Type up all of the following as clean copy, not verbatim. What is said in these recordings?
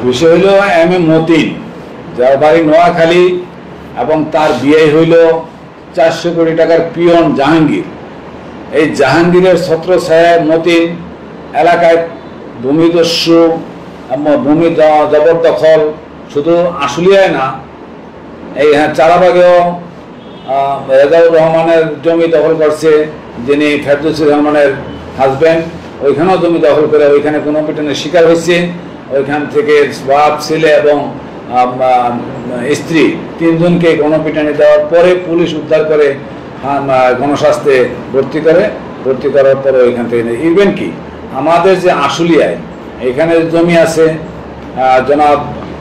বিষয় হইল M A Matin, যার বাড়ি নোয়াখালী এবং তার বিয়ে হইল 400 কোটি টাকার পিয়ন জাহাঙ্গীর। এই জাহাঙ্গীরের ছত্রছায়ায় মতিন এলাকায় ভূমিদস্যু, ভূমি জবরদখল, শুধু আশুলিয়ায় না, এই চারাবাগেও রেজাউর রহমানের জমি দখল করছে, যিনি ফেরদৌসী রহমানের হাজব্যান্ড। ওইখানেও জমি দখল করে ওইখানে গণপিটুনির শিকার হয়েছে। ওইখান থেকে বাপ, ছেলে এবং স্ত্রী তিনজনকে গণপিটুনি দেওয়ার পরে পুলিশ উদ্ধার করে গণস্বাস্থ্যে ভর্তি করার পরে ওইখান থেকে ইভেন কি আমাদের যে আশুলিয়ায় এখানে জমি আছে, জনাব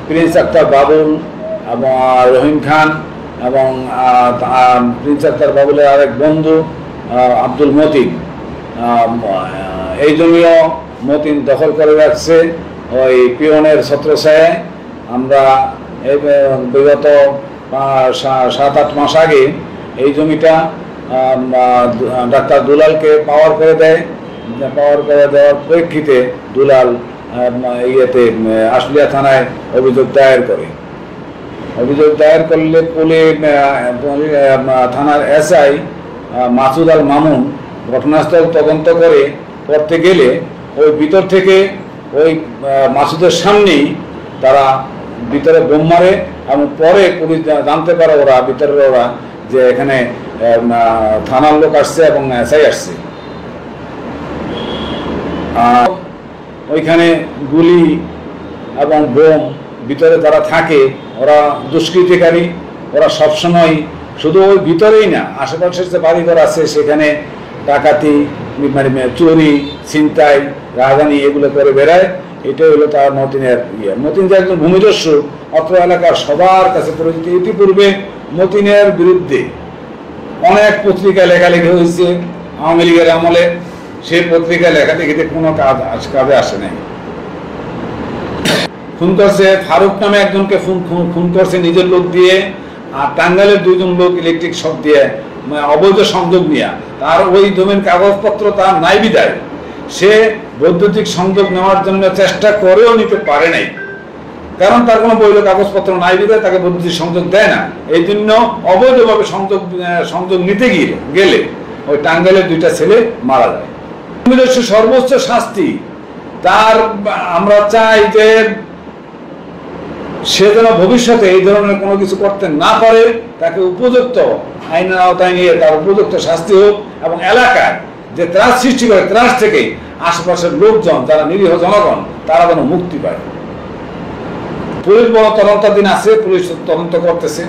প্রিন্স আক্তার বাবুল এবং রহিম খান এবং প্রিন্স আক্তার বাবুলের আরেক বন্ধু আব্দুল মতিন, এই জমিও মতিন দখল করে রাখছে ওই পিয়নের ছত্রছায়ায়। আমরা এই বিগত 7-8 মাস আগে এই জমিটা ডাক্তার দুলালকে পাওয়ার করে দেওয়ার প্রেক্ষিতে দুলাল আশুলিয়া থানায় অভিযোগ দায়ের করলে থানার এসআই মাসুদ আল মামুন ঘটনাস্থল তদন্ত করতে গেলে ওই ভিতর থেকে ওই মাসুদের সামনেই তারা ভিতরে বোম মারে এবং পরে পুলিশ জানতে পারে ওরা যে এখানে থানার লোক আসছে এবং এসআই আসছে। ওইখানে গুলি এবং বোম ভিতরে তারা থাকে, ওরা দুষ্কৃতিকারী, ওরা সবসময় শুধু ওই ভিতরেই না, আশেপাশের যে বাড়িঘর আছে সেখানে ডাকাতি, চুরি, ছিনতাই, রাজধানী এগুলো করে বেড়ায়। এটাই হলো তার মতিনের ইয়ে। মতিন যে একজন ভূমিদস্যু, অত্র এলাকার সবার কাছে পরিচিত। ইতিপূর্বে মতিনের বিরুদ্ধে অনেক পত্রিকায় লেখালেখি হয়েছে আওয়ামী লীগের আমলে। সেই পত্রিকায় লেখালেখিতে কোনো কাজে আসে নাই। খুন করছে ফারুক নামে একজনকে, খুন করছে নিজের লোক দিয়ে, আর টাঙ্গাইলের 2 জন লোক ইলেকট্রিক শক দিয়ে অবৈধ সংযোগ নিয়ে, তার ওই জমির কাগজপত্র তার নাই বিদায় সে বৈদ্যুতিক সংযোগ নেওয়ার জন্য চেষ্টা করেও নিতে পারে নাই, কারণ তার কোনো বৈধ কাগজপত্র নাই বিদায় তাকে বৈদ্যুতিক সংযোগ দেয় না। এই জন্য অবৈধভাবে সংযোগ নিতে গেলে ওই টাঙ্গাইলের 2টা ছেলে মারা যায়। সর্বোচ্চ শাস্তি তার আমরা চাই যে সে যেন ভবিষ্যতে এই ধরনের কোনো কিছু করতে না পারে, তাকে উপযুক্ত আইনের আওতায় নিয়ে তার উপযুক্ত শাস্তি হোক, এবং এলাকায় যে ত্রাস সৃষ্টি করে ত্রাস থেকে আশেপাশের লোকজন, যারা নিরীহ জনগণ, তারা যেন মুক্তি পায়। পুলিশ বড় তদন্তাধীন আছে, পুলিশ তদন্ত করতেছে।